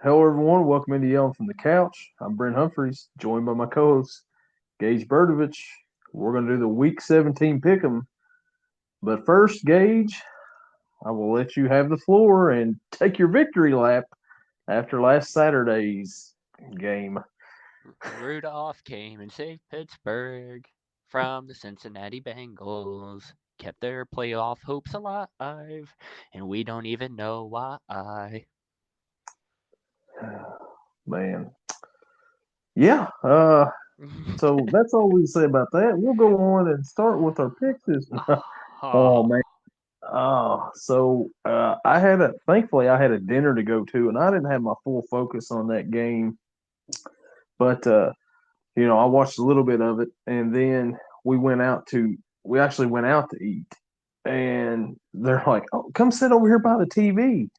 Hello, everyone. Welcome into Yelling from the Couch. I'm Brent Humphreys, joined by my co-host Gage Berdovich. We're going to do the Week 17 pick'em. But first, Gage, I will let you have the floor and take your victory lap after last Saturday's game. Rudolph came and saved Pittsburgh from the Cincinnati Bengals. Kept their playoff hopes alive, and we don't even know why. Man, yeah. So that's all we say about that. We'll go on and start with our picks. Oh oh, man. I had thankfully I had a dinner to go to, and I didn't have my full focus on that game. But I watched a little bit of it, and then we actually went out to eat, and they're like, "Oh, come sit over here by the TV,"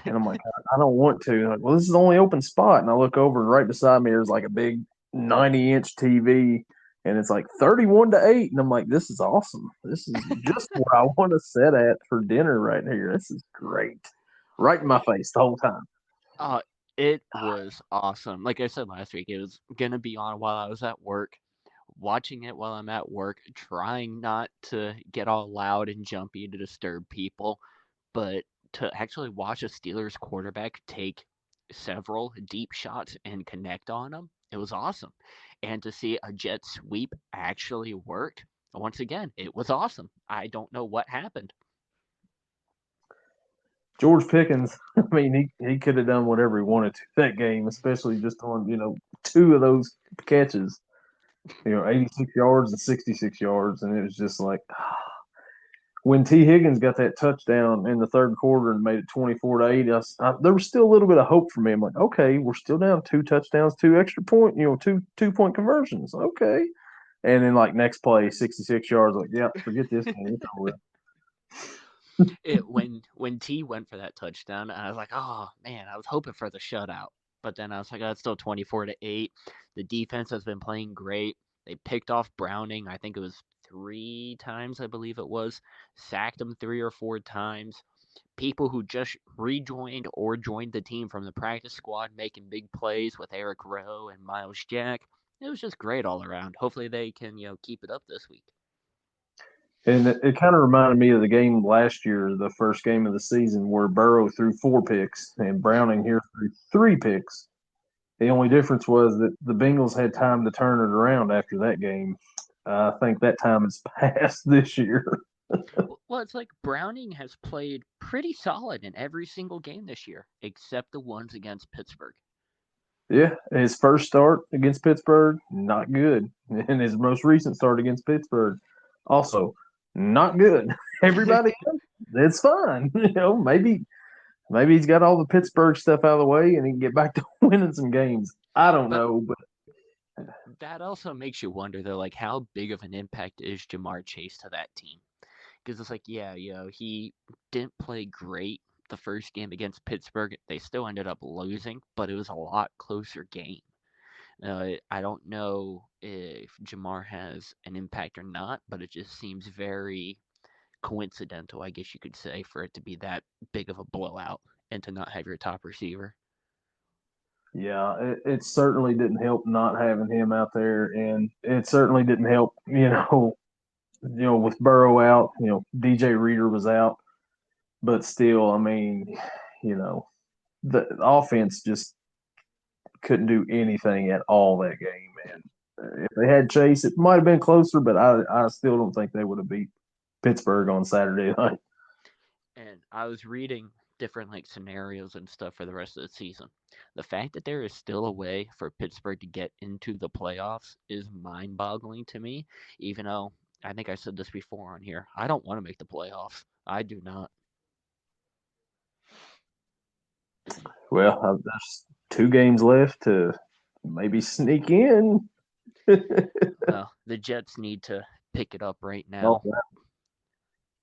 and I'm like, "I don't want to." They're like, well, this is the only open spot, and I look over, and right beside me there's like a big 90-inch TV. And it's like 31-8. And I'm like, this is awesome. This is just where I want to sit at for dinner right here. This is great. Right in my face the whole time. uh, it was awesome. Like I said last week, it was gonna be on while I was at work. Watching it while I'm at work, trying not to get all loud and jumpy to disturb people, but to actually watch a Steelers quarterback take several deep shots and connect on them, it was awesome. And to see a jet sweep actually work, once again, it was awesome. I don't know what happened. George Pickens, I mean, he could have done whatever he wanted to that game, especially just on, two of those catches, 86 yards and 66 yards. And it was just like, when T. Higgins got that touchdown in the third quarter and made it 24-8, there was still a little bit of hope for me. I'm like, okay, we're still down two touchdowns, two extra point, two-point conversions. Okay. And then, like, next play, 66 yards, like, yeah, forget this game. It's over. It when T went for that touchdown, I was like, oh man, I was hoping for the shutout. But then I was like, oh, it's still 24-8. The defense has been playing great. They picked off Browning. I think it was 3 times, I believe it was. Sacked him 3 or 4 times. People who just rejoined or joined the team from the practice squad making big plays with Eric Rowe and Miles Jack. It was just great all around. Hopefully they can, keep it up this week. And it kind of reminded me of the game last year, the first game of the season, where Burrow threw 4 picks and Browning here threw 3 picks. The only difference was that the Bengals had time to turn it around after that game. I think that time has passed this year. Well, it's like Browning has played pretty solid in every single game this year, except the ones against Pittsburgh. Yeah, his first start against Pittsburgh, not good. And his most recent start against Pittsburgh, also not good. Everybody else, it's fine. Maybe he's got all the Pittsburgh stuff out of the way and he can get back to winning some games. I don't But know, but that also makes you wonder, though, like how big of an impact is Jamar Chase to that team? Because it's like, yeah, he didn't play great the first game against Pittsburgh. They still ended up losing, but it was a lot closer game. I don't know if Jamar has an impact or not, but it just seems very coincidental, I guess you could say, for it to be that big of a blowout and to not have your top receiver. yeah, it certainly didn't help not having him out there, and it certainly didn't help, with Burrow out. DJ Reader was out, but still, I mean, you know, the offense just couldn't do anything at all that game. And if they had Chase, it might have been closer, but I still don't think they would have beat Pittsburgh on Saturday night. And I was reading different like scenarios and stuff for the rest of the season. The fact that there is still a way for Pittsburgh to get into the playoffs is mind-boggling to me, even though I think I said this before on here. I don't want to make the playoffs. I do not. Well, there's 2 games left to maybe sneak in. Well, the Jets need to pick it up right Oh,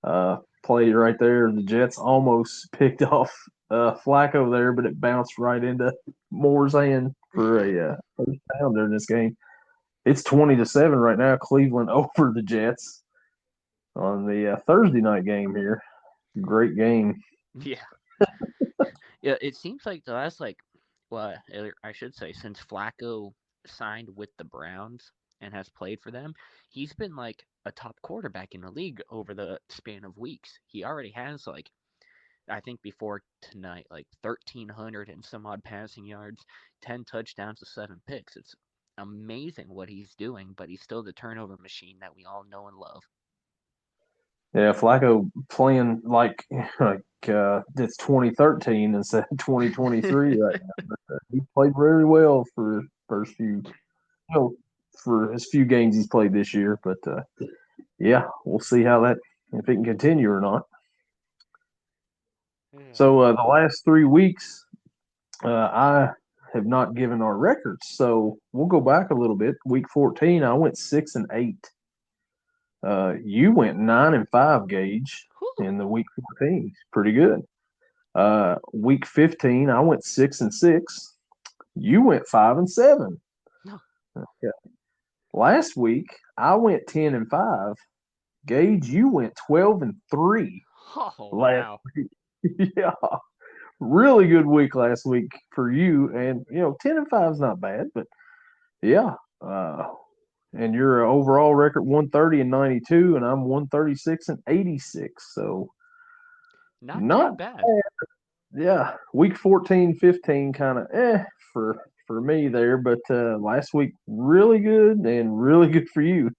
now. play right there. The Jets almost picked off Flacco there, but it bounced right into Moore's hand for a first down during this game. It's 20-7 right now. Cleveland over the Jets on the Thursday night game here. Great game. Yeah. Yeah, it seems like the last like well, I should say, since Flacco signed with the Browns and has played for them, he's been like a top quarterback in the league over the span of weeks. He already has like I think before tonight, like 1,300 and some odd passing yards, 10 touchdowns to 7 picks. It's amazing what he's doing, but he's still the turnover machine that we all know and love. Yeah, Flacco playing it's 2013 instead of 2023 right now. But he played very well for first few, you know, for his few games he's played this year. But yeah, we'll see how that if it can continue or not. Yeah. So the last 3 weeks, I have not given our records. So we'll go back a little bit. Week 14, I went 6-8. You went 9-5, Gage, Whew. in the week 14. Pretty good. Week 15, I went 6-6. You went 5-7. No. Okay. Last week, I went 10-5. Gage, you went 12-3 Oh, last wow. week. Yeah, really good week last week for you. And 10-5 is not bad, but yeah. And your overall record 130-92, and I'm 136-86. So Not too not bad. yeah. Week 14, 15 kind of for me there, but last week really good and really good for you.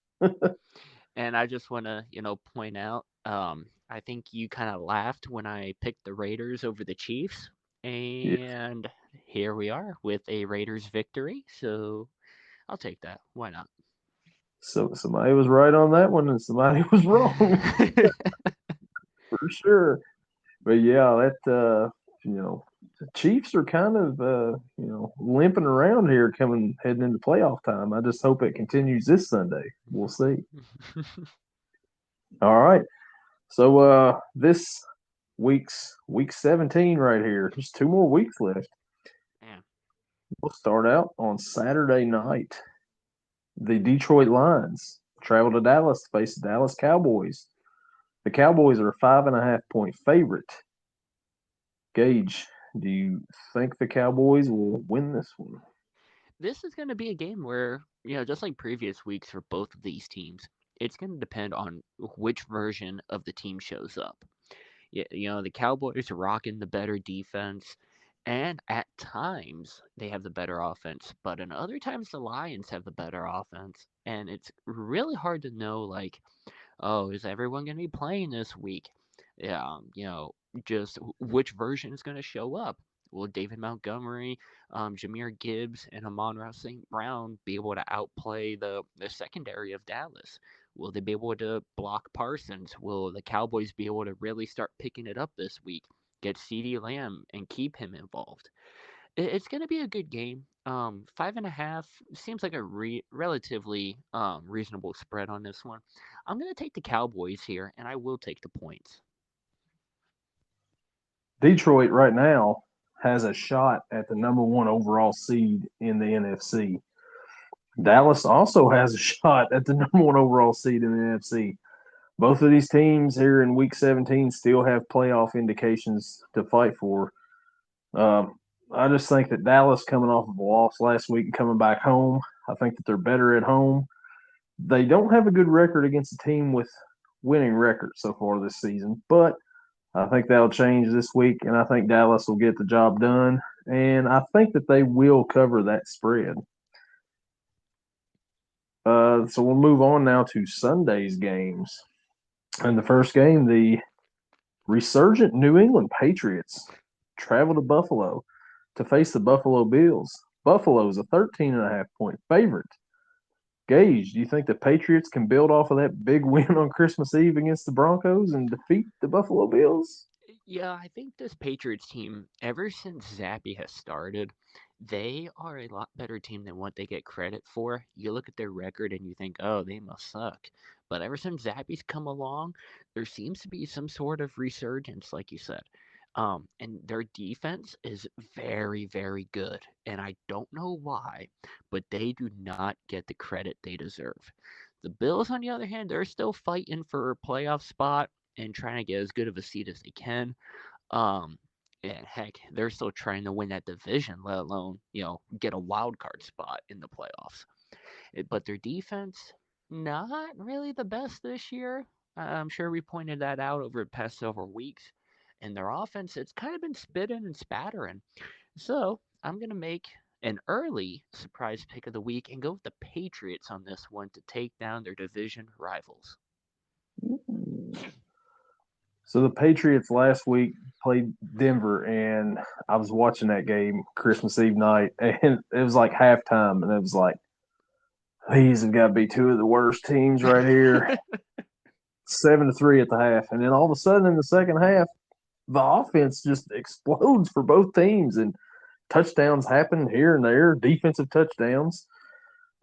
And I just want to, point out, I think you kind of laughed when I picked the Raiders over the Chiefs. Yeah. And here we are with a Raiders victory. So I'll take that. Why not? So somebody was right on that one, and somebody was wrong for sure. But yeah, that the Chiefs are kind of limping around here coming heading into playoff time. I just hope it continues this Sunday. We'll see. All right. So this week 17 right here. There's 2 more weeks left. Yeah. We'll start out on Saturday night. The Detroit Lions travel to Dallas to face the Dallas Cowboys. The Cowboys are a 5.5 point favorite. Gage, do you think the Cowboys will win this one? This is going to be a game where, just like previous weeks for both of these teams, it's going to depend on which version of the team shows up. The Cowboys are rocking the better defense, and at times they have the better offense, but in other times the Lions have the better offense. And it's really hard to know, like, oh, is everyone going to be playing this week? Yeah, just which version is going to show up. Will David Montgomery, Jameer Gibbs, and Amon-Ra St. Brown be able to outplay the secondary of Dallas? Will they be able to block Parsons? Will the Cowboys be able to really start picking it up this week? Get CeeDee Lamb and keep him involved. It's going to be a good game. 5.5 seems like a relatively reasonable spread on this one. I'm going to take the Cowboys here, and I will take the points. Detroit right now has a shot at the number one overall seed in the NFC. Dallas also has a shot at the number one overall seed in the NFC. Both of these teams here in Week 17 still have playoff indications to fight for. Um, I just think that Dallas, coming off of a loss last week and coming back home, I think that they're better at home. They don't have a good record against a team with winning records so far this season, but I think that'll change this week, and I think Dallas will get the job done, and I think that they will cover that spread. So we'll move on now to Sunday's games. In the first game, the resurgent New England Patriots travel to Buffalo to face the Buffalo Bills. Buffalo is a 13.5 point favorite. Gage, do you think the Patriots can build off of that big win on Christmas Eve against the Broncos and defeat the Buffalo Bills? Yeah, I think this Patriots team, ever since Zappy has started, they are a lot better team than what they get credit for. You look at their record and you think, oh, they must suck. But ever since Zappy's come along, there seems to be some sort of resurgence, like you said. And their defense is very, very good. And I don't know why, but they do not get the credit they deserve. The Bills, on the other hand, they're still fighting for a playoff spot and trying to get as good of a seat as they can. Um, And heck, they're still trying to win that division, let alone, get a wild card spot in the playoffs. But their defense, not really the best this year. I'm sure we pointed that out over the past several weeks. And their offense, it's kind of been spitting and spattering. So I'm going to make an early surprise pick of the week and go with the Patriots on this one to take down their division rivals. So the Patriots last week played Denver, and I was watching that game Christmas Eve night, and it was like halftime, and it was like, these have got to be two of the worst teams right here. 7-3 at the half, and then all of a sudden in the second half, the offense just explodes for both teams, and touchdowns happen here and there, defensive touchdowns,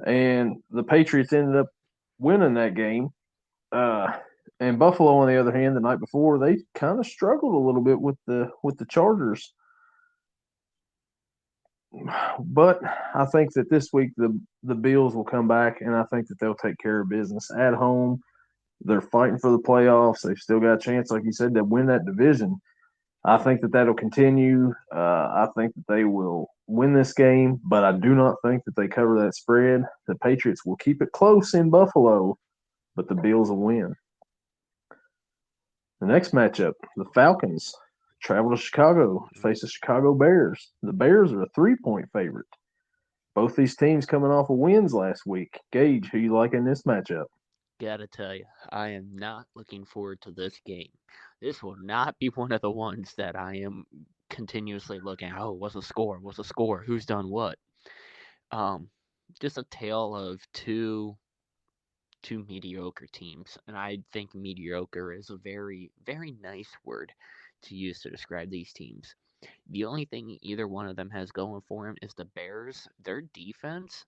and the Patriots ended up winning that game. Uh, and Buffalo, on the other hand, the night before, they kind of struggled a little bit with the Chargers. But I think that this week the Bills will come back, and I think that they'll take care of business at home. They're fighting for the playoffs. They've still got a chance, like you said, to win that division. I think that that'll continue. I think that they will win this game, but I do not think that they cover that spread. The Patriots will keep it close in Buffalo, but the Bills will win. The next matchup, the Falcons travel to Chicago to face the Chicago Bears. The Bears are a 3-point favorite. Both these teams coming off of wins last week. Gage, who you like in this matchup? Gotta tell you, I am not looking forward to this game. This will not be one of the ones that I am continuously looking at. Oh, what's the score? What's the score? Who's done what? Um, just a tale of two mediocre teams, and I think mediocre is a very very nice word to use to describe these teams. The only thing either one of them has going for them is the Bears. Their defense,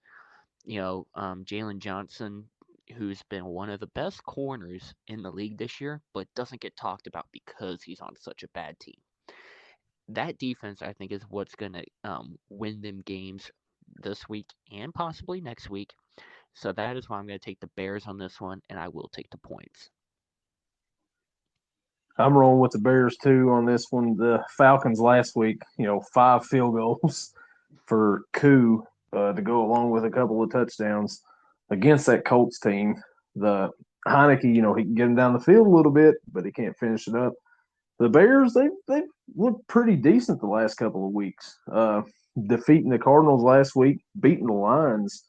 Jalen Johnson, who's been one of the best corners in the league this year, but doesn't get talked about because he's on such a bad team. That defense, I think, is what's going to win them games this week and possibly next week. So that is why I'm going to take the Bears on this one, and I will take the points. I'm rolling with the Bears too on this one. The Falcons last week, 5 field goals for Koo to go along with a couple of touchdowns against that Colts team. The Heineke, he can get him down the field a little bit, but he can't finish it up. The Bears, they've looked pretty decent the last couple of weeks. Defeating the Cardinals last week, beating the Lions.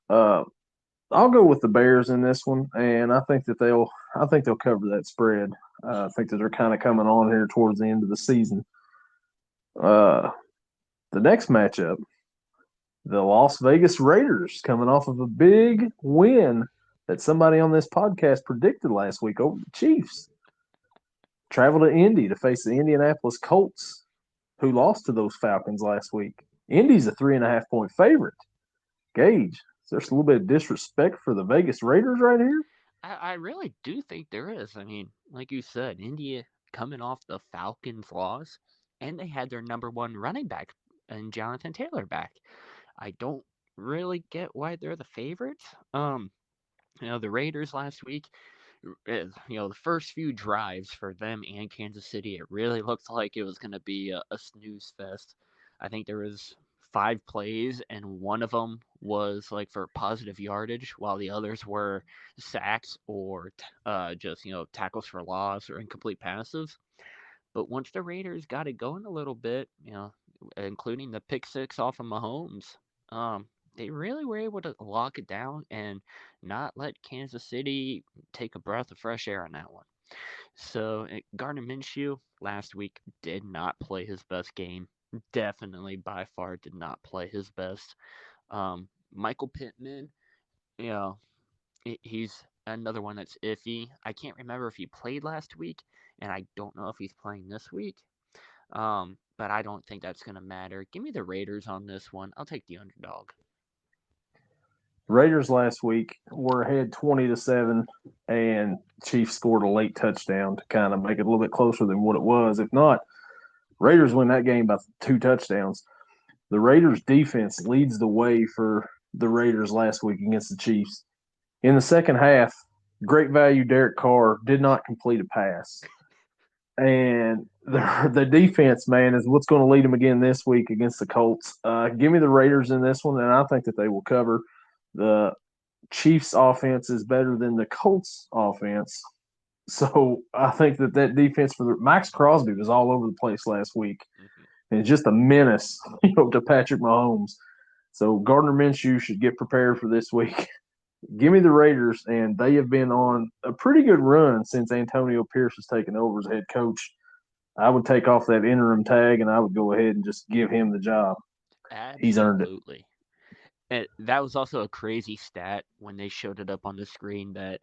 I'll go with the Bears in this one, and I think they'll cover that spread. I think that they're kind of coming on here towards the end of the season. Uh, the next matchup, the Las Vegas Raiders coming off of a big win that somebody on this podcast predicted last week over the Chiefs. Travel to Indy to face the Indianapolis Colts, who lost to those Falcons last week. Indy's a 3.5-point favorite. Gage, is there a little bit of disrespect for the Vegas Raiders right here? I really do think there is. I mean, like you said, India coming off the Falcons' loss, and they had their number one running back and Jonathan Taylor back. I don't really get why they're the favorites. The Raiders last week, the first few drives for them and Kansas City, it really looked like it was going to be a snooze fest. I think there was 5 plays, and one of them was like for positive yardage, while the others were sacks or just tackles for loss or incomplete passes. But once the Raiders got it going a little bit, including the pick six off of Mahomes, they really were able to lock it down and not let Kansas City take a breath of fresh air on that one. So Gardner Minshew last week did not play his best game. Definitely by far did not play his best. Michael Pittman, you know, he's another one that's iffy. I can't remember if he played last week, and I don't know if he's playing this week. But I don't think that's going to matter. Give me the Raiders on this one. I'll take the underdog. Raiders last week were ahead 20-7, and Chiefs scored a late touchdown to kind of make it a little bit closer than what it was. If not, Raiders win that game by 2 touchdowns. The Raiders defense leads the way for the Raiders last week against the Chiefs. In the second half, great value Derek Carr did not complete a pass. And the defense, man, is what's going to lead them again this week against the Colts. Give me the Raiders in this one, and I think that they will cover. The Chiefs' offense is better than the Colts' offense, so I think that defense for the Max Crosby was all over the place last week, Hmm. and just a menace, to Patrick Mahomes. So Gardner Minshew should get prepared for this week. Give me the Raiders, and they have been on a pretty good run since Antonio Pierce has taken over as head coach. I would take off that interim tag and I would go ahead and just give him the job. He's earned it. Absolutely. And that was also a crazy stat when they showed it up on the screen that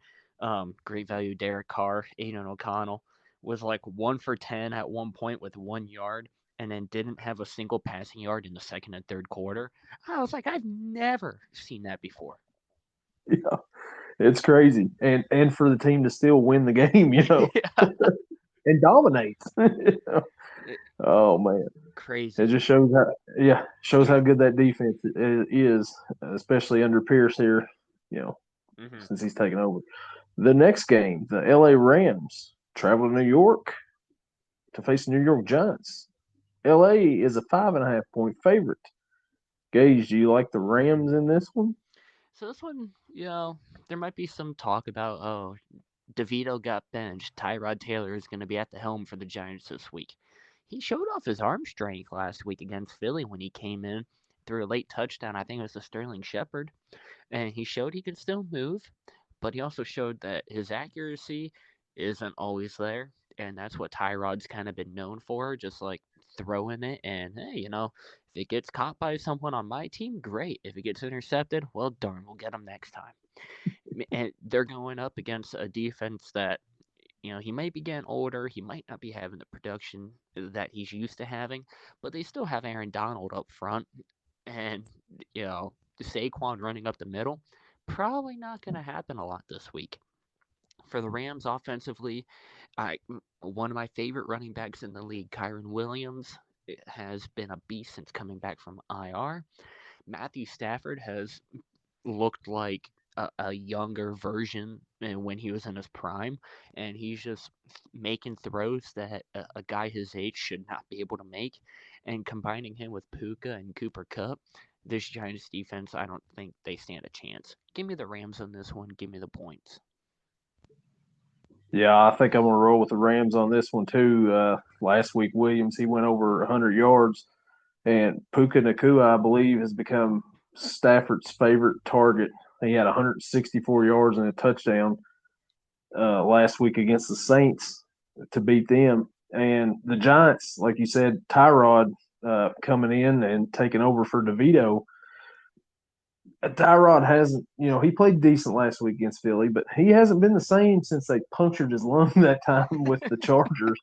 great value Derek Carr, Aiden O'Connell, was like 1 for 10 at one point with 1 yard and then didn't have a single passing yard in the second and third quarter. I was like, I've never seen that before. Yeah, it's crazy, and for the team to still win the game, Yeah. and dominate. It- Oh man, it Crazy. just shows how good that defense is, especially under Pierce here. You know, Hmm. since he's taken over. The next game, the LA Rams travel to New York to face the New York Giants. LA is a 5.5 point favorite. Gage, do you like the Rams in this one? So this one, there might be some talk about, oh, DeVito got benched. Tyrod Taylor is going to be at the helm for the Giants this week. He showed off his arm strength last week against Philly when he came in, threw a late touchdown. I think it was to Sterling Shepard, and he showed he could still move, but he also showed that his accuracy isn't always there, and that's what Tyrod's kind of been known for, just like throwing it. And hey, if it gets caught by someone on my team, great. If it gets intercepted, well, darn, we'll get him next time. And they're going up against a defense that he might be getting older. He might not be having the production that he's used to having, but they still have Aaron Donald up front, and you know Saquon running up the middle. Probably not going to happen a lot this week. For the Rams offensively, one of my favorite running backs in the league, Kyron Williams, has been a beast since coming back from IR. Matthew Stafford has looked like a younger version when he was in his prime, and he's just making throws that a guy his age should not be able to make. And combining him with Puka and Cooper Cup, this Giants defense, I don't think they stand a chance. Give me the Rams on this one. Give me the points. Yeah, I think I'm gonna roll with the Rams on this one too. Last week, Williams he went over 100 yards, and Puka Nakua, I believe, has become Stafford's favorite target. He had 164 yards and a touchdown last week against the Saints to beat them. And the Giants, like you said, Tyrod coming in and taking over for DeVito. Tyrod hasn't, he played decent last week against Philly, but he hasn't been the same since they punctured his lung that time with the Chargers.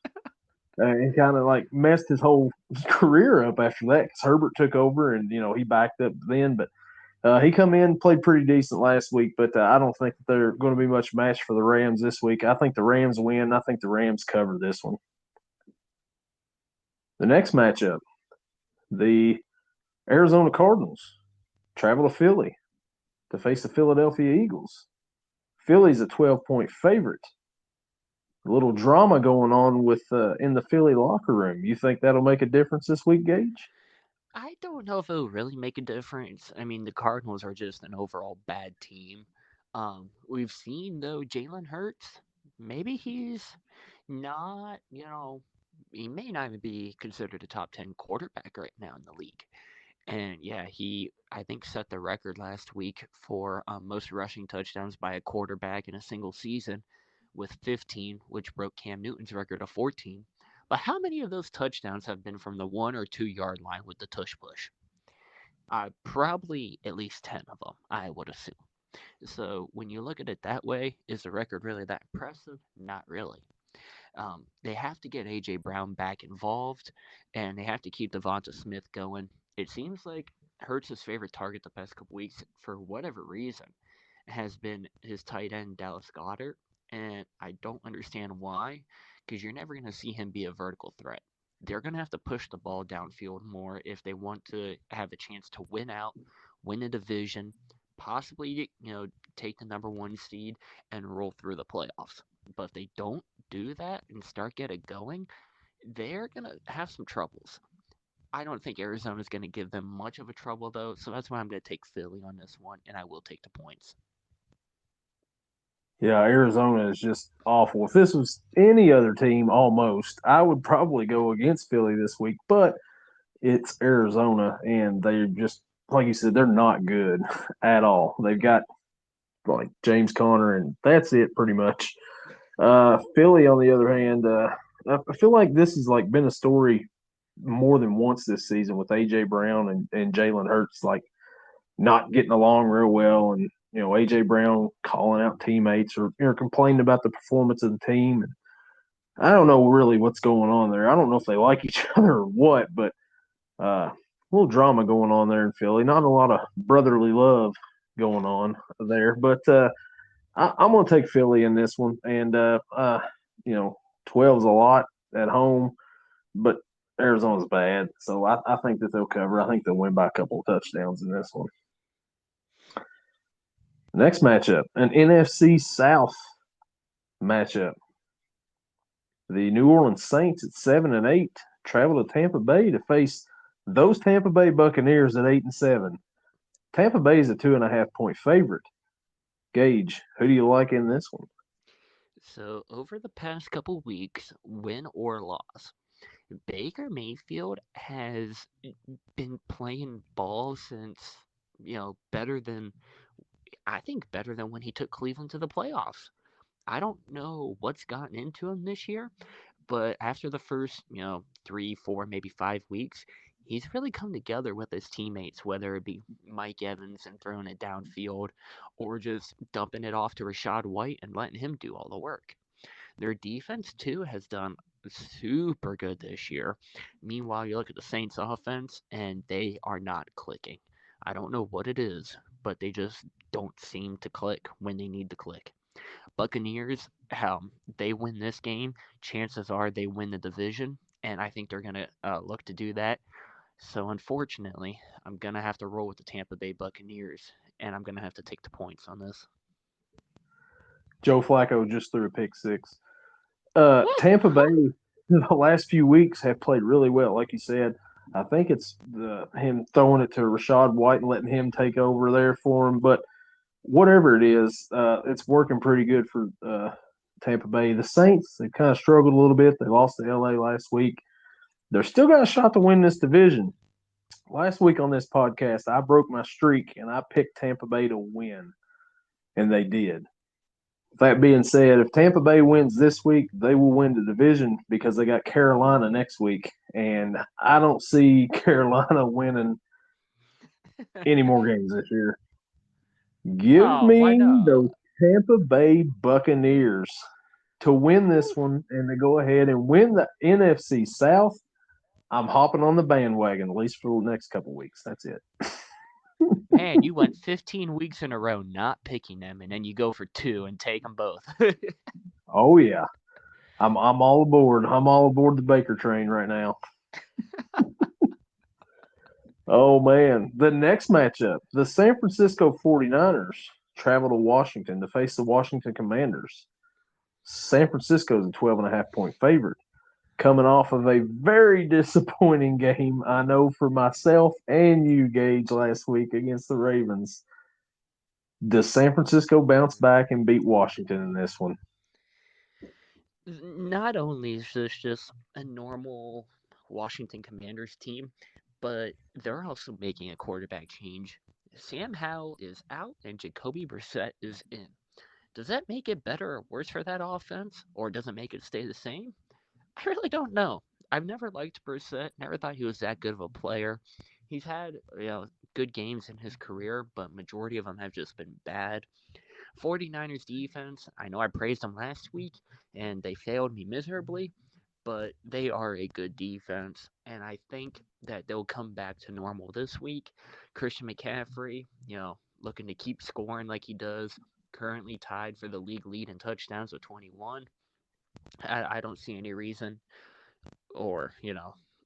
And kind of like messed his whole career up after that because Herbert took over and, he backed up then. But he come in, played pretty decent last week, but I don't think that they're going to be much match for the Rams this week. I think the Rams win. I think the Rams cover this one. The next matchup, the Arizona Cardinals travel to Philly to face the Philadelphia Eagles. Philly's a 12-point favorite. A little drama going on with in the Philly locker room. You think that'll make a difference this week, Gage? I don't know if it'll really make a difference. I mean, the Cardinals are just an overall bad team. We've seen though Jalen Hurts. Maybe he's not. He may not even be considered a top 10 quarterback right now in the league. And yeah, he I think set the record last week for most rushing touchdowns by a quarterback in a single season with 15, which broke Cam Newton's record of 14. But how many of those touchdowns have been from the 1 or 2 yard line with the tush push? Probably at least 10 of them, I would assume. So when you look at it that way, is the record really that impressive? Not really. They have to get AJ Brown back involved, and they have to keep Devonta Smith going. It seems like Hurts' favorite target the past couple weeks, for whatever reason, has been his tight end Dallas Goddard, and I don't understand why, because you're never going to see him be a vertical threat. They're going to have to push the ball downfield more if they want to have a chance to win out, win the division, possibly take the number one seed and roll through the playoffs. But if they don't do that and start getting going, they're going to have some troubles. I don't think Arizona's going to give them much of a trouble, though, so that's why I'm going to take Philly on this one, and I will take the points. Yeah, Arizona is just awful. If this was any other team, almost, I would probably go against Philly this week. But it's Arizona, and they're just like you said, they're not good at all. They've got like James Conner, and that's it pretty much. Philly, on the other hand, I feel like this has like been a story more than once this season with AJ Brown and Jalen Hurts like not getting along real well, and AJ Brown calling out teammates or complaining about the performance of the team. And I don't know really what's going on there. I don't know if they like each other or what, but a little drama going on there in Philly. Not a lot of brotherly love going on there, but I'm going to take Philly in this one. And, 12's a lot at home, but Arizona's bad. So I think that they'll cover. I think they'll win by a couple of touchdowns in this one. Next matchup, an NFC South matchup. The New Orleans Saints at 7-8 travel to Tampa Bay to face those Tampa Bay Buccaneers at 8-7. Tampa Bay is a 2.5 point favorite. Gage, who do you like in this one? So, over the past couple weeks, win or loss, Baker Mayfield has been playing ball since, better than, I think, better than when he took Cleveland to the playoffs. I don't know what's gotten into him this year, but after the first, 3, 4, maybe 5 weeks, he's really come together with his teammates, whether it be Mike Evans and throwing it downfield or just dumping it off to Rashad White and letting him do all the work. Their defense, too, has done super good this year. Meanwhile, you look at the Saints' offense, and they are not clicking. I don't know what it is, but they just don't seem to click when they need to click. Buccaneers, they win this game, chances are they win the division, and I think they're going to look to do that. So, unfortunately, I'm going to have to roll with the Tampa Bay Buccaneers, and I'm going to have to take the points on this. Joe Flacco just threw a pick six. Woo! Tampa Bay, the last few weeks have played really well. Like you said, I think it's him throwing it to Rashad White and letting him take over there for him. But whatever it is, it's working pretty good for Tampa Bay. The Saints, they've kind of struggled a little bit. They lost to LA last week. They're still got a shot to win this division. Last week on this podcast, I broke my streak and I picked Tampa Bay to win, and they did. That being said, if Tampa Bay wins this week, they will win the division because they got Carolina next week. And I don't see Carolina winning any more games this year. Give Oh, why me not? those Tampa Bay Buccaneers to win this Woo. one and to go ahead and win the NFC South. I'm hopping on the bandwagon, at least for the next couple weeks. That's it. Man, you went 15 weeks in a row not picking them, and then you go for two and take them both. Oh yeah. I'm all aboard. I'm all aboard the Baker train right now. Oh man. The next matchup, the San Francisco 49ers travel to Washington to face the Washington Commanders. San Francisco is a 12.5 point favorite, coming off of a very disappointing game, I know, for myself and you, Gage, last week against the Ravens. Does San Francisco bounce back and beat Washington in this one? Not only is this just a normal Washington Commanders team, but they're also making a quarterback change. Sam Howell is out and Jacoby Brissett is in. Does that make it better or worse for that offense, or does it make it stay the same? I really don't know. I've never liked Brissett. Never thought he was that good of a player. He's had good games in his career, but majority of them have just been bad. 49ers defense, I know I praised them last week and they failed me miserably, but they are a good defense and I think that they'll come back to normal this week. Christian McCaffrey, looking to keep scoring like he does, currently tied for the league lead in touchdowns with 21. I don't see any reason, or,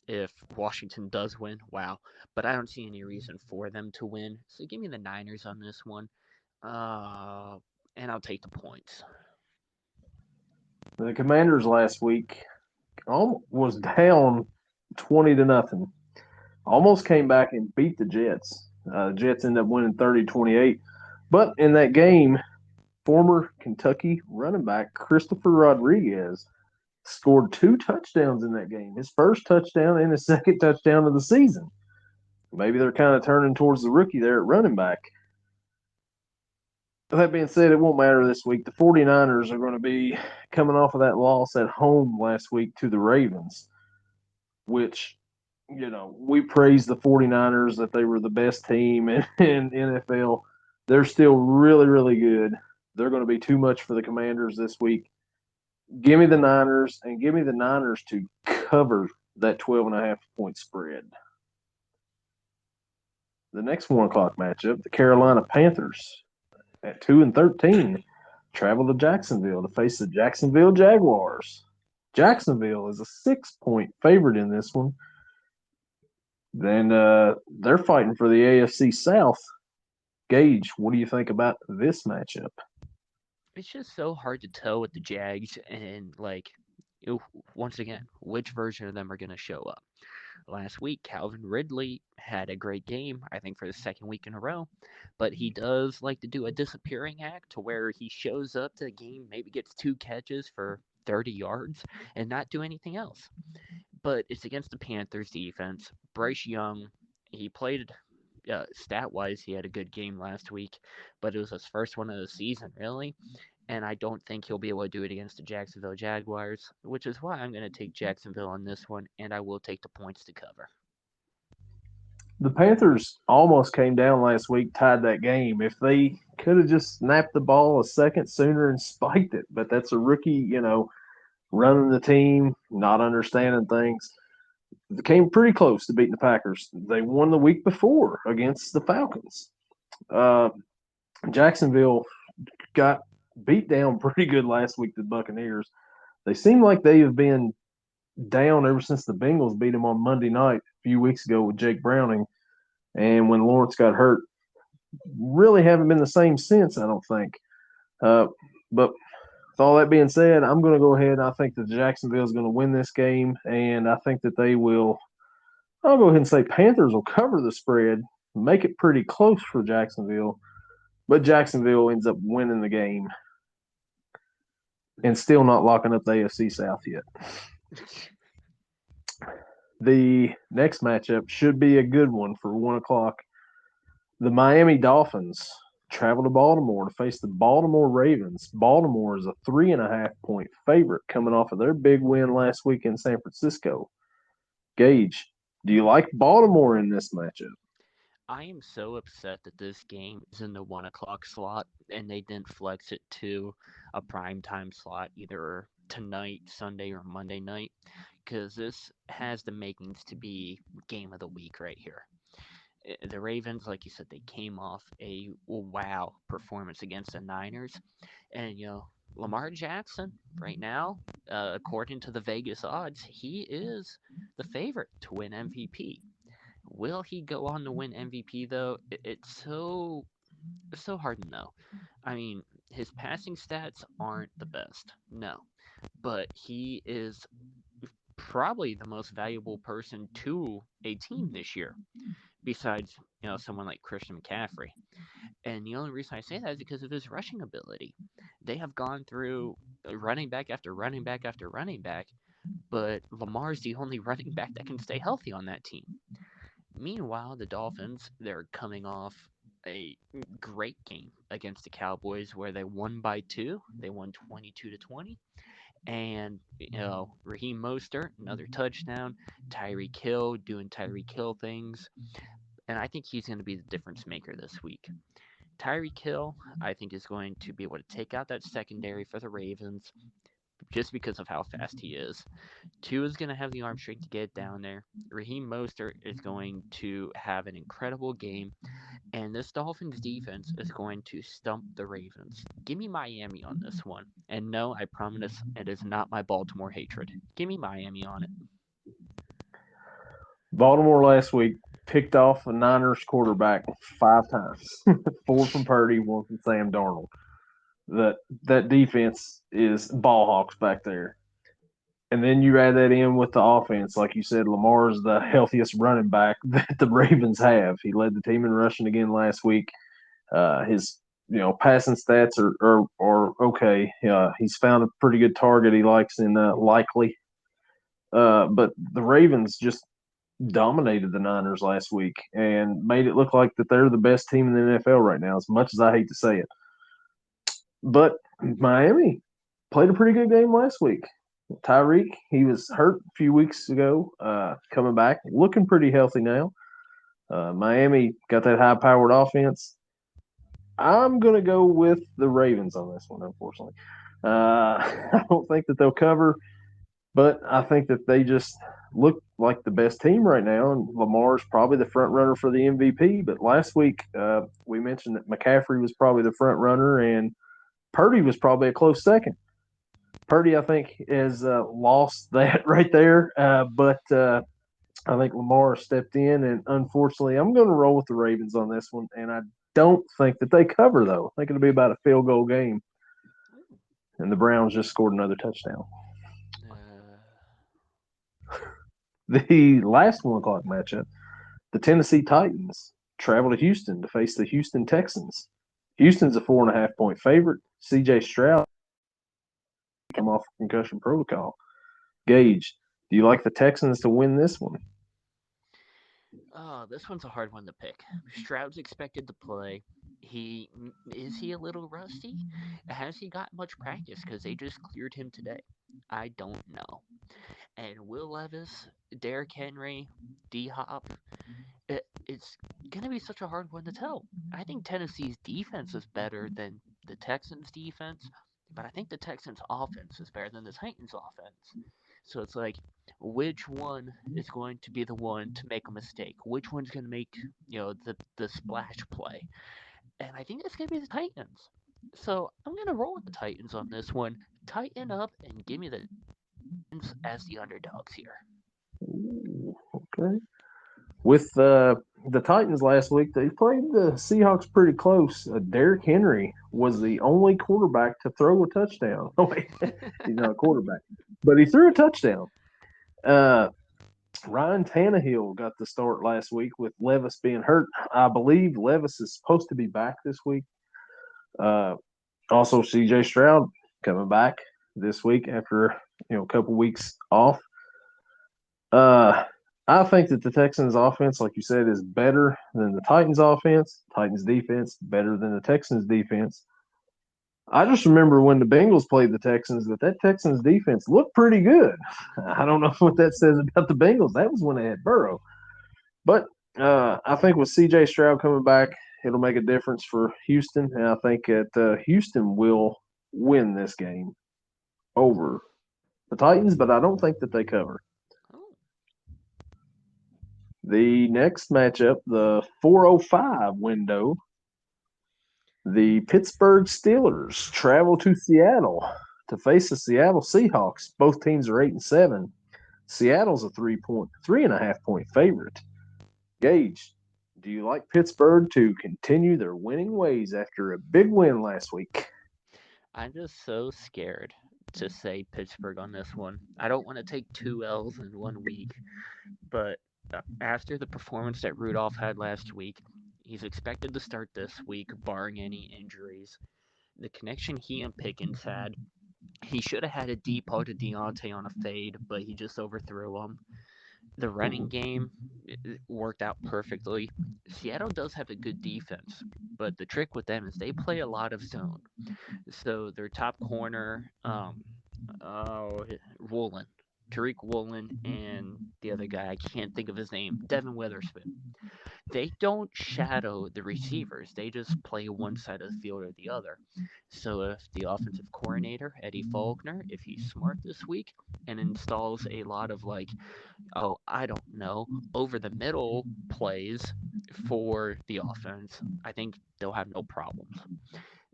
if Washington does win, wow. But I don't see any reason for them to win. So give me the Niners on this one. Uh, and I'll take the points. The Commanders last week was down 20-0. Almost came back and beat the Jets. The Jets ended up winning 30-28. But in that game, former Kentucky running back Christopher Rodriguez scored 2 touchdowns in that game. His first touchdown and his second touchdown of the season. Maybe they're kind of turning towards the rookie there at running back. That being said, it won't matter this week. The 49ers are going to be coming off of that loss at home last week to the Ravens, which, we praised the 49ers that they were the best team in NFL. They're still really, really good. They're going to be too much for the Commanders this week. Give me the Niners and give me the Niners to cover that 12.5 point spread. The next 1 o'clock matchup, the Carolina Panthers at 2-13 travel to Jacksonville to face the Jacksonville Jaguars. Jacksonville is a 6 point favorite in this one. Then they're fighting for the AFC South. Gage, what do you think about this matchup? It's just so hard to tell with the Jags and once again, which version of them are going to show up. Last week, Calvin Ridley had a great game, I think for the second week in a row, but he does like to do a disappearing act to where he shows up to the game, maybe gets 2 catches for 30 yards and not do anything else. But it's against the Panthers defense. Bryce Young, he played stat wise, he had a good game last week, but it was his first one of the season, really. And I don't think he'll be able to do it against the Jacksonville Jaguars, which is why I'm going to take Jacksonville on this one, and I will take the points to cover. The Panthers almost came down last week, tied that game. If they could have just snapped the ball a second sooner and spiked it, but that's a rookie, running the team, not understanding things. They came pretty close to beating the Packers. They won the week before against the Falcons. Uh, Jacksonville got beat down pretty good last week to the Buccaneers. They seem like they have been down ever since the Bengals beat them on Monday night a few weeks ago with Jake Browning. And when Lawrence got hurt, really haven't been the same since, I don't think. But with all that being said, I'm going to go ahead. I think that Jacksonville is going to win this game, and I think that they will. I'll go ahead and say Panthers will cover the spread, make it pretty close for Jacksonville, but Jacksonville ends up winning the game and still not locking up the AFC South yet. The next matchup should be a good one for 1 o'clock. The Miami Dolphins travel to Baltimore to face the Baltimore Ravens. Baltimore is a 3.5 point favorite coming off of their big win last week in San Francisco. Gage, do you like Baltimore in this matchup? I am so upset that this game is in the 1 o'clock slot and they didn't flex it to a prime time slot either tonight, Sunday, or Monday night, because this has the makings to be game of the week right here. The Ravens, like you said, they came off a wow performance against the Niners, and Lamar Jackson right now, according to the Vegas odds, he is the favorite to win MVP. Will he go on to win MVP though? It's so hard to know. I mean, his passing stats aren't the best, no, but he is probably the most valuable person to a team this year, besides someone like Christian McCaffrey. And the only reason I say that is because of his rushing ability. They have gone through running back after running back after running back, but Lamar's the only running back that can stay healthy on that team. Meanwhile, the Dolphins, they're coming off a great game against the Cowboys where they won by 2. They won 22-20. And, Raheem Mostert, another touchdown. Tyreek Hill doing Tyreek Hill things. And I think he's going to be the difference maker this week. Tyreek Hill, I think, is going to be able to take out that secondary for the Ravens just because of how fast he is. Tua is going to have the arm strength to get down there. Raheem Mostert is going to have an incredible game. And this Dolphins defense is going to stump the Ravens. Give me Miami on this one. And no, I promise it is not my Baltimore hatred. Give me Miami on it. Baltimore last week picked off a Niners quarterback 5 times. 4 from Purdy, 1 from Sam Darnold. That defense is ball hawks back there. And then you add that in with the offense. Like you said, Lamar's the healthiest running back that the Ravens have. He led the team in rushing again last week. His passing stats are okay. He's found a pretty good target he likes in Likely. But the Ravens just dominated the Niners last week and made it look like that they're the best team in the NFL right now, as much as I hate to say it. But Miami played a pretty good game last week. Tyreek, he was hurt a few weeks ago, coming back, looking pretty healthy now. Miami got that high powered offense. I'm going to go with the Ravens on this one, unfortunately. I don't think that they'll cover, but I think that they just look like the best team right now. And Lamar's probably the front runner for the MVP. But last week, we mentioned that McCaffrey was probably the front runner, and Purdy was probably a close second. Purdy, I think, has lost that right there. But I think Lamar stepped in, and unfortunately, I'm going to roll with the Ravens on this one. And I don't think that they cover, though. I think it'll be about a field goal game, and the Browns just scored another touchdown. Uh, The last 1 o'clock matchup, the Tennessee Titans travel to Houston to face the Houston Texans. Houston's a 4.5 point favorite. C.J. Stroud come off concussion protocol. Gage, do you like the Texans to win this one? oh, this one's a hard one to pick. Stroud's expected to play. Is he a little rusty? Has he got much practice? Because they just cleared him today. I don't know. And Will Levis, Derrick Henry, D Hop, it's going to be such a hard one to tell. I think Tennessee's defense is better than the Texans' defense, but I think the Texans' offense is better than the Titans' offense. So it's like, which one is going to be the one to make a mistake? Which one's going to make the splash play? And I think it's going to be the Titans. So I'm going to roll with the Titans on this one. Tighten up and give me the Titans as the underdogs here. Ooh, okay. With the Titans last week, they played the Seahawks pretty close. Derrick Henry was the only quarterback to throw a touchdown. Oh, wait, he's not a quarterback, but he threw a touchdown. Uh, Ryan Tannehill got the start last week with Levis being hurt. I believe Levis is supposed to be back this week. Uh, Also, C.J. Stroud coming back this week after a couple weeks off. Uh, I think that the Texans offense, like you said, is better than the Titans offense. Titans defense better than the Texans defense. I just remember when the Bengals played the Texans that Texans defense looked pretty good. I don't know what that says about the Bengals. That was when they had Burrow. But I think with C.J. Stroud coming back, it'll make a difference for Houston, and I think that Houston will win this game over the Titans, but I don't think that they cover. Oh, The next matchup, the 4:05 window, the Pittsburgh Steelers travel to Seattle to face the Seattle Seahawks. Both teams are 8-7. Seattle's a 3.5 point favorite. Gage, do you like Pittsburgh to continue their winning ways after a big win last week? I'm just so scared to say Pittsburgh on this one. I don't want to take two L's in 1 week, but after the performance that Rudolph had last week, he's expected to start this week, barring any injuries. The connection he and Pickens had, he should have had a deep ball to Deontay on a fade, but he just overthrew him. The running game worked out perfectly. Seattle does have a good defense, but the trick with them is they play a lot of zone. So their top corner, oh, Woolen, Tariq Woolen, and the other guy, I can't think of his name, Devin Witherspoon. They don't shadow the receivers. They just play one side of the field or the other. So if the offensive coordinator, Eddie Faulkner, if he's smart this week and installs a lot of I don't know, over the middle plays for the offense, I think they'll have no problems.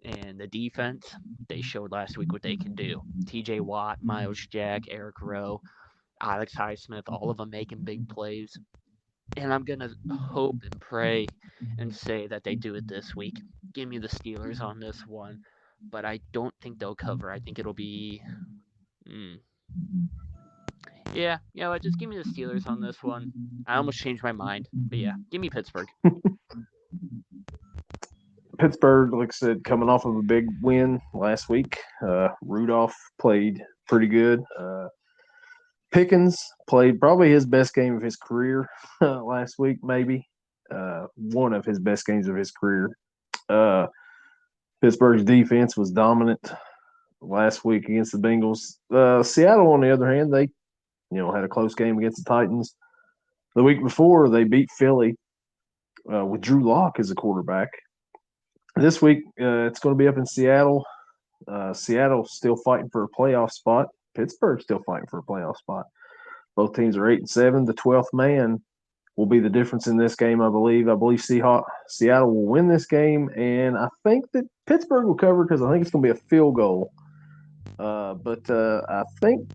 And the defense, they showed last week what they can do. TJ Watt, Miles Jack, Eric Rowe, Alex Highsmith, all of them making big plays. And I'm going to hope and pray and say that they do it this week. Give me the Steelers on this one, but I don't think they'll cover. I think it'll be. Mm, Yeah, you know what? Just give me the Steelers on this one. I almost changed my mind, but yeah, give me Pittsburgh. Pittsburgh, like I said, coming off of a big win last week. Rudolph played pretty good. Pickens played probably his best game of his career last week, maybe one of his best games of his career. Uh, Pittsburgh's defense was dominant last week against the Bengals. Seattle, on the other hand, they had a close game against the Titans. The week before, they beat Philly with Drew Lock as a quarterback. This week, it's going to be up in Seattle. Seattle still fighting for a playoff spot. Pittsburgh still fighting for a playoff spot. Both teams are 8-7. The 12th man will be the difference in this game, I believe. I believe Seattle will win this game, and I think that Pittsburgh will cover because I think it's going to be a field goal. But I think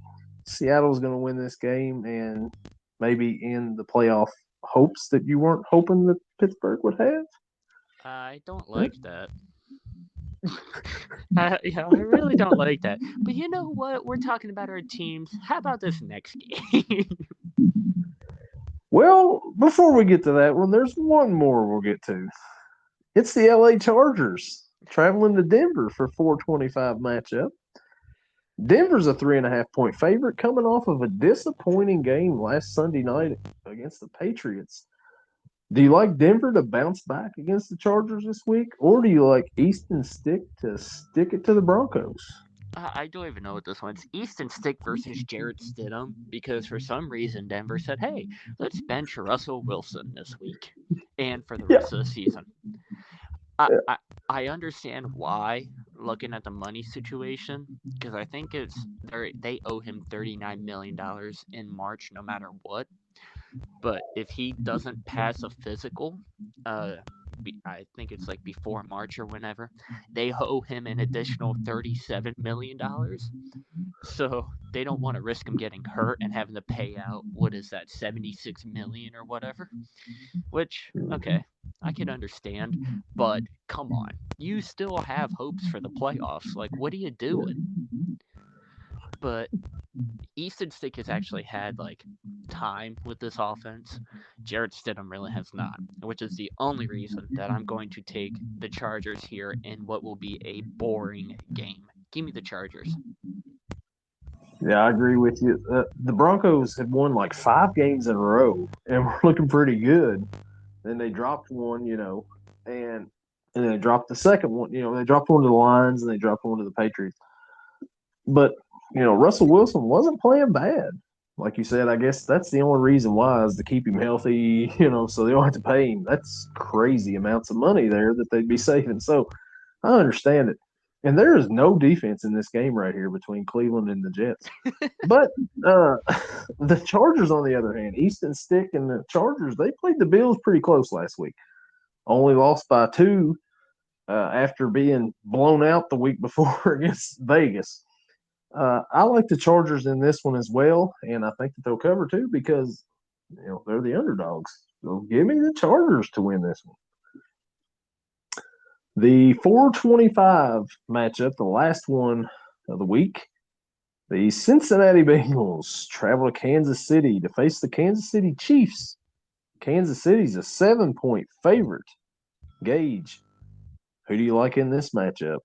Seattle's going to win this game and maybe in the playoff hopes that you weren't hoping that Pittsburgh would have. I don't like that. Yeah, I really don't like that. But you know what? We're talking about our teams. How about this next game? Well, before we get to that one, there's one more we'll get to. It's the LA Chargers traveling to Denver for 425 matchup. Denver's a 3.5 point favorite coming off of a disappointing game last Sunday night against the Patriots. Do you like Denver to bounce back against the Chargers this week, or do you like Easton Stick to stick it to the Broncos? I don't even know what this one's. Easton Stick versus Jared Stidham because for some reason Denver said, "Hey, let's bench Russell Wilson this week and for the Yeah, rest of the season." I I, I understand why, looking at the money situation, because I think they owe him $39 million in March, no matter what. But if he doesn't pass a physical, uh, I think it's like before March or whenever, they owe him an additional $37 million. So they don't want to risk him getting hurt and having to pay out what is that 76 million or whatever. Which okay, I can understand, but come on, you still have hopes for the playoffs. Like, what are you doing? But Easton Stick has actually had like time with this offense. Jarrett Stidham really has not, which is the only reason that I'm going to take the Chargers here in what will be a boring game. Give me the Chargers. yeah, I agree with you. The Broncos have won like 5 games in a row, and we're looking pretty good. Then they dropped one, and they dropped the second one. They dropped one to the Lions and they dropped one to the Patriots. But Russell Wilson wasn't playing bad. Like you said, I guess that's the only reason why is to keep him healthy. So they don't have to pay him. That's crazy amounts of money there that they'd be saving. So I understand it. And there is no defense in this game right here between Cleveland and the Jets. But uh, the Chargers, on the other hand, Easton Stick and the Chargers, they played the Bills pretty close last week. Only lost by 2 after being blown out the week before against Vegas. I like the Chargers in this one as well, and I think that they'll cover too because they're the underdogs. So give me the Chargers to win this one. The 425 matchup, the last one of the week, the Cincinnati Bengals travel to Kansas City to face the Kansas City Chiefs. Kansas City's a 7 point favorite. Gage, who do you like in this matchup?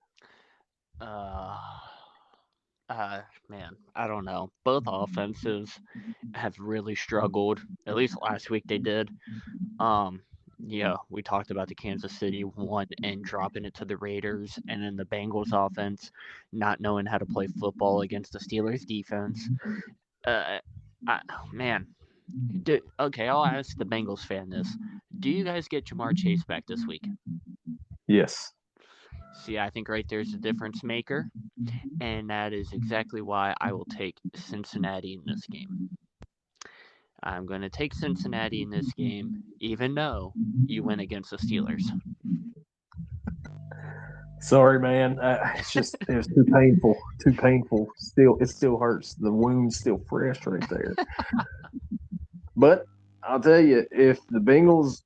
Uh, man, I don't know. Both offenses have really struggled. At least last week they did. Um, yeah, we talked about the Kansas City one and dropping it to the Raiders, and then the Bengals offense not knowing how to play football against the Steelers defense. Uh, man, okay, I'll ask the Bengals fan this: do you guys get Jamar Chase back this week? Yes. See, I think right there's the difference maker, and that is exactly why I will take Cincinnati in this game. I'm going to take Cincinnati in this game, even though you win against the Steelers. Sorry, man. It was too painful. Too painful. It still hurts. The wound's still fresh right there. But I'll tell you, if the Bengals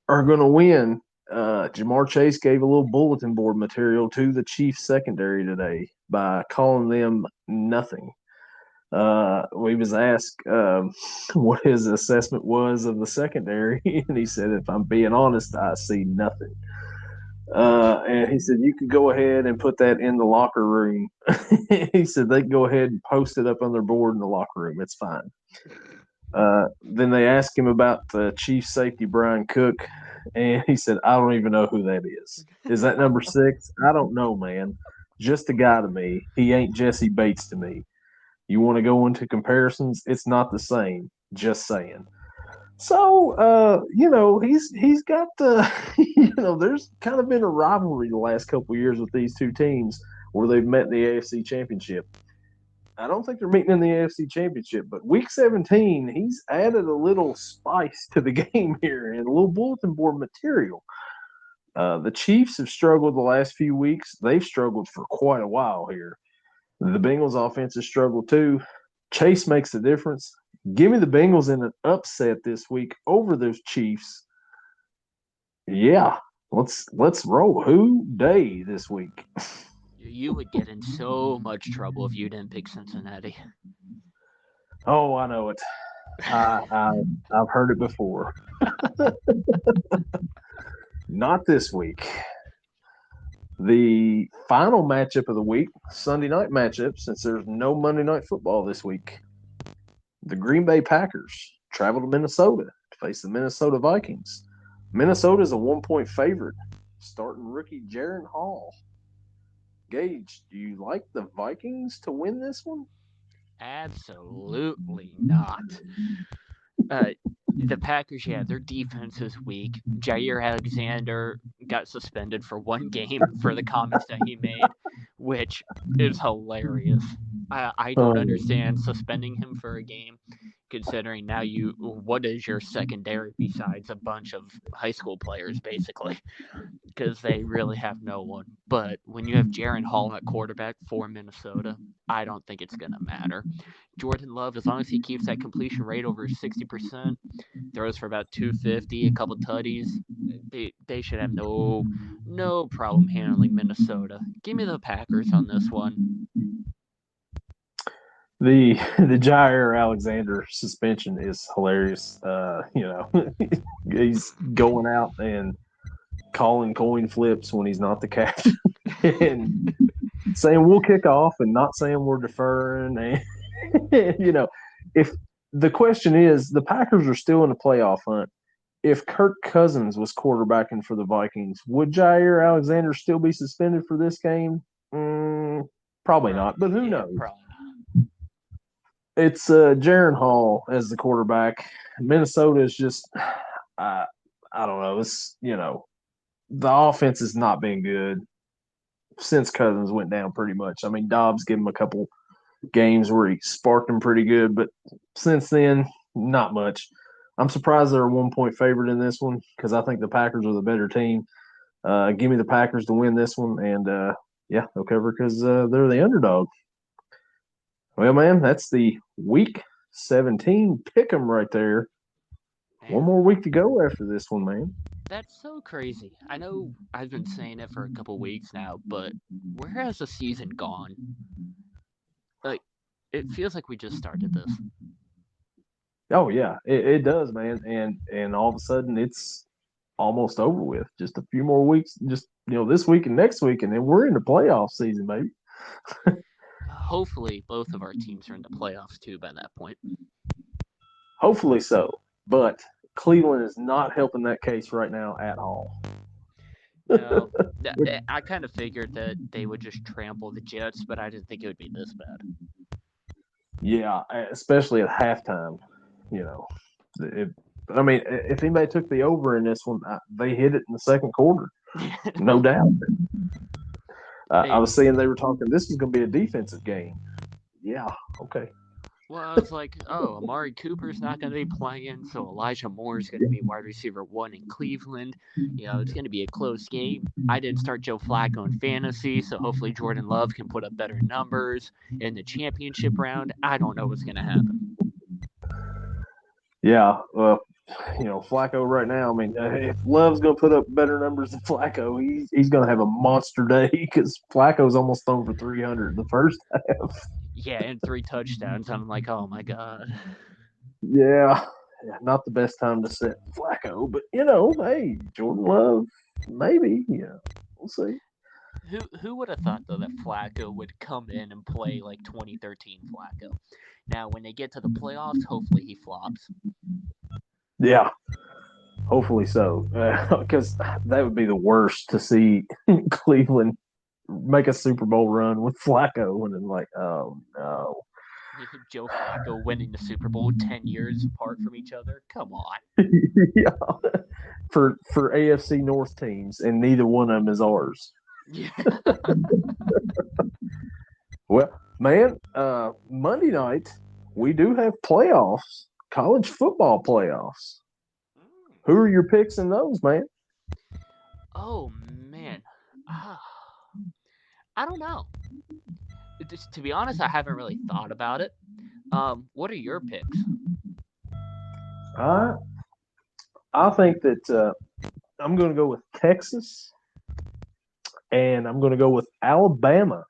are going to win, Jamar Chase gave a little bulletin board material to the Chiefs secondary today by calling them nothing. We was asked what his assessment was of the secondary, and he said, "If I'm being honest, I see nothing." And he said, "You could go ahead and put that in the locker room." He said, "They can go ahead and post it up on their board in the locker room. It's fine." Then they asked him about the chief safety, Brian Cook, and he said, "I don't even know who that is. Is that number six? I don't know, man. Just a guy to me. He ain't Jesse Bates to me. You want to go into comparisons? It's not the same. Just saying." So, he's got there's kind of been a rivalry the last couple of years with these two teams where they've met in the AFC Championship. I don't think they're meeting in the AFC Championship, but Week 17, he's added a little spice to the game here and a little bulletin board material. The Chiefs have struggled the last few weeks. They've struggled for quite a while here. The Bengals offense has struggled too. Chase makes the difference. Give me the Bengals in an upset this week over those Chiefs. Yeah, let's roll. Who day this week? You would get in so much trouble if you didn't pick Cincinnati. Oh, I know it. I've heard it before. Not this week. The final matchup of the week, Sunday night matchup, since there's no Monday night football this week. The Green Bay Packers travel to Minnesota to face the Minnesota Vikings. Minnesota is a 1-point favorite, starting rookie Jaron Hall. Gage, do you like the Vikings to win this one? Absolutely not. Uh, the Packers, yeah, their defense is weak. Jair Alexander got suspended for one game for the comments that he made, which is hilarious. I don't understand suspending him for a game, considering now what is your secondary besides a bunch of high school players, basically, because they really have no one. But when you have Jaron Hall at quarterback for Minnesota, I don't think it's going to matter. Jordan Love, as long as he keeps that completion rate over 60%, throws for about 250, a couple tutties, they should have no problem handling Minnesota. Give me the Packers on this one. The Jair Alexander suspension is hilarious. He's going out and calling coin flips when he's not the captain and saying we'll kick off and not saying we're deferring. And if the question is, the Packers are still in the playoff hunt. If Kirk Cousins was quarterbacking for the Vikings, would Jair Alexander still be suspended for this game? Probably not, but who knows? Probably not. It's Jaron Hall as the quarterback. Minnesota is just, I don't know. It's the offense has not been good since Cousins went down. Pretty much. I mean, Dobbs gave him a couple games where he sparked him pretty good, but since then, not much. I'm surprised they're a 1-point favorite in this one because I think the Packers are the better team. Give me the Packers to win this one, and they'll cover because they're the underdog. Well, man, that's the week 17 pick 'em right there. Man, One more week to go after this one, man. that's so crazy. I know I've been saying it for a couple weeks now, but where has the season gone? Like, it feels like we just started this. Oh yeah, it does, man. And all of a sudden it's almost over with. Just a few more weeks, just this week and next week, and then we're in the playoff season, baby. Hopefully, both of our teams are in the playoffs too by that point. Hopefully so. But Cleveland is not helping that case right now at all. No, I kind of figured that they would just trample the Jets, but I didn't think it would be this bad. Yeah, especially at halftime. You know, it, I mean, if anybody took the over in this one, they hit it in the second quarter, no doubt. I was seeing they were talking. This is going to be a defensive game. Yeah, okay. Well, I was like, oh, Amari Cooper's not going to be playing, so Elijah Moore is going to be wide receiver 1 in Cleveland. It's going to be a close game. I didn't start Joe Flacco in fantasy, so hopefully Jordan Love can put up better numbers in the championship round. I don't know what's going to happen. Yeah, well, Flacco right now. I mean, if Love's going to put up better numbers than Flacco, he's going to have a monster day because Flacco's almost thrown for 300 in the first half. Yeah, and 3 touchdowns. I'm like, oh my god. Yeah, not the best time to set Flacco, but hey, Jordan Love, maybe. Yeah, we'll see. Who would have thought though that Flacco would come in and play like 2013 Flacco? Now, when they get to the playoffs, hopefully he flops. Yeah, hopefully so, because that would be the worst to see Cleveland make a Super Bowl run with Flacco, and then like, oh no. Joe Flacco winning the Super Bowl 10 years apart from each other. Come on. Yeah, for AFC North teams, and neither one of them is ours. Yeah. Well, man, Monday night we do have playoffs, college football playoffs. Who are your picks in those, man? Oh man. Ah, I don't know. To be honest, I haven't really thought about it. What are your picks? I I think that I'm going to go with Texas, and I'm going to go with Alabama.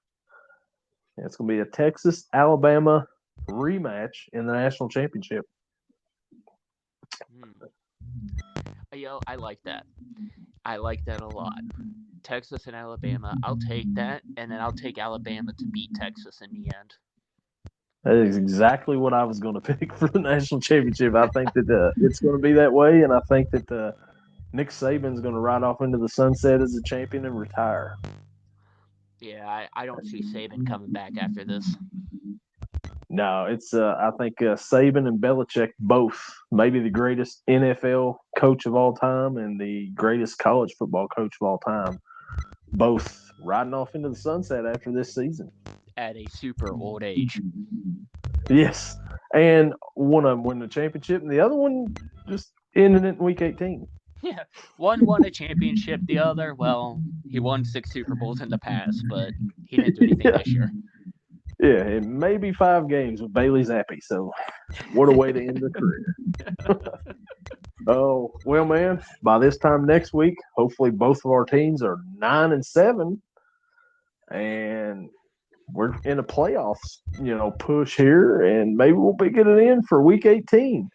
It's going to be a Texas Alabama rematch in the national championship. Hmm. Yo, I like that. I like that a lot. Texas and Alabama. I'll take that, and then I'll take Alabama to beat Texas in the end. That is exactly what I was going to pick for the national championship. I think that it's going to be that way, and I think that Nick Saban's going to ride off into the sunset as a champion and retire. Yeah, I don't see Saban coming back after this. No, it's I think Saban and Belichick both maybe the greatest NFL coach of all time and the greatest college football coach of all time, both riding off into the sunset after this season. At a super old age. Yes, and one of them win the championship, and the other one just ended it in Week 18. Yeah, one won a championship. The other, well, he won 6 Super Bowls in the past, but he didn't do anything Yeah, this year. yeah, it may be 5 games with Bailey Zappi. So, what a way to end the career. Oh well, man. By this time next week, hopefully both of our teams are 9-7, and we're in a playoffs, push here, and maybe we'll be getting in for Week 18.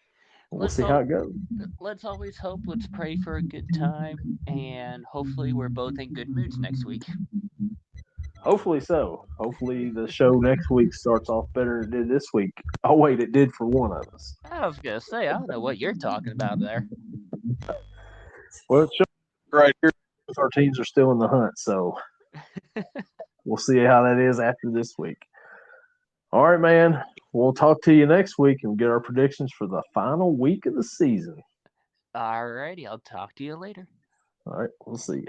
We'll let's see how hope. it goes. Let's always hope. Let's pray for a good time, and hopefully we're both in good moods next week. Hopefully so. Hopefully the show next week starts off better than it did this week. Oh wait, it did for one of us. I was gonna say, I don't know what you're talking about there. Well, it's right here. Both our teams are still in the hunt, so we'll see how that is after this week. All right, man. We'll talk to you next week and get our predictions for the final week of the season. Alrighty, I'll talk to you later. All right, we'll see you.